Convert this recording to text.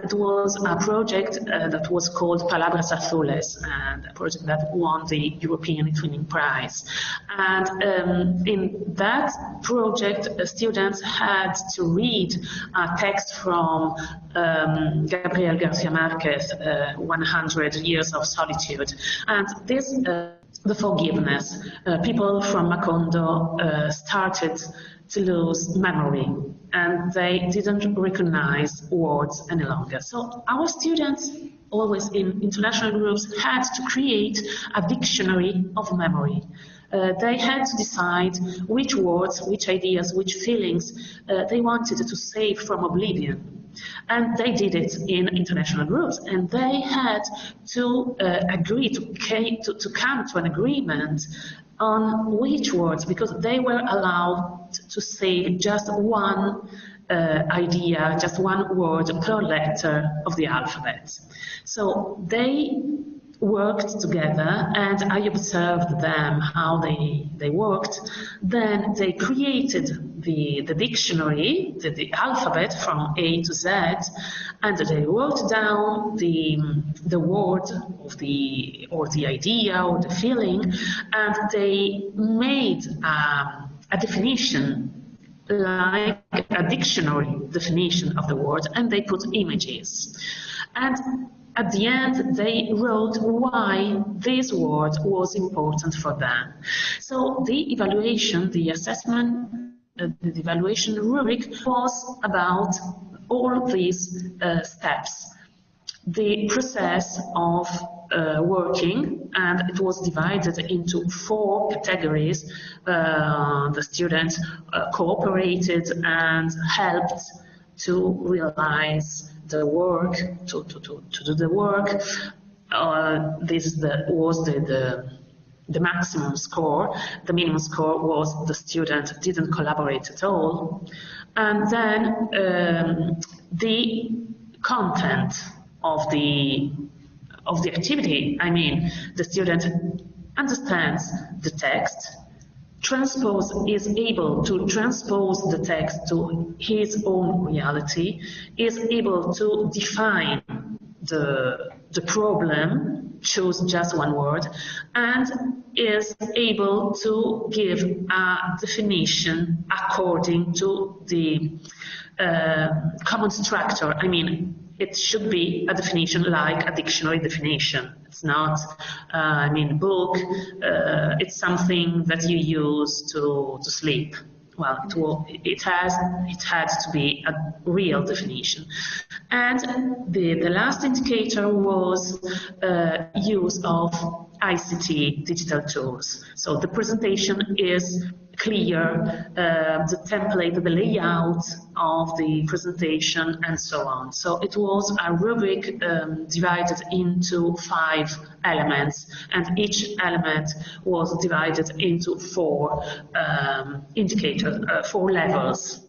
it was a project that was called Palabras Azules, and a project that won the European Twinning Prize. And in that project, students had to read a text from Gabriel Garcia Marquez, 100 Years of Solitude. And this, the forgiveness, people from Macondo started to lose memory, and they didn't recognize words any longer. So our students, always in international groups, had to create a dictionary of memory. They had to decide which words, which ideas, which feelings they wanted to save from oblivion. And they did it in international groups, and they had to agree to come to an agreement on which words, because they were allowed to say just one idea, just one word per letter of the alphabet. So they worked together, and I observed them how they worked. Then they created the dictionary, the alphabet from A to Z, and they wrote down the word of or the idea or the feeling, and they made a definition, like a dictionary definition of the word, and they put images. And at the end, they wrote why this word was important for them. So the evaluation, the assessment, the evaluation rubric was about all these steps. The process of working, and it was divided into 4 categories. The students cooperated and helped to realize the work, to do the work. This was the maximum score. The minimum score was the student didn't collaborate at all. And then the content of the activity. I mean, the student understands the text, is able to transpose the text to his own reality, is able to define the problem, choose just one word, and is able to give a definition according to the common structure. I mean, it should be a definition like a dictionary definition. It's not, book. It's something that you use to sleep. Well, it had to be a real definition. And the last indicator was use of ICT digital tools. So the presentation is clear, the template, the layout of the presentation, and so on. So it was a rubric divided into 5 elements, and each element was divided into 4 indicators, 4 levels.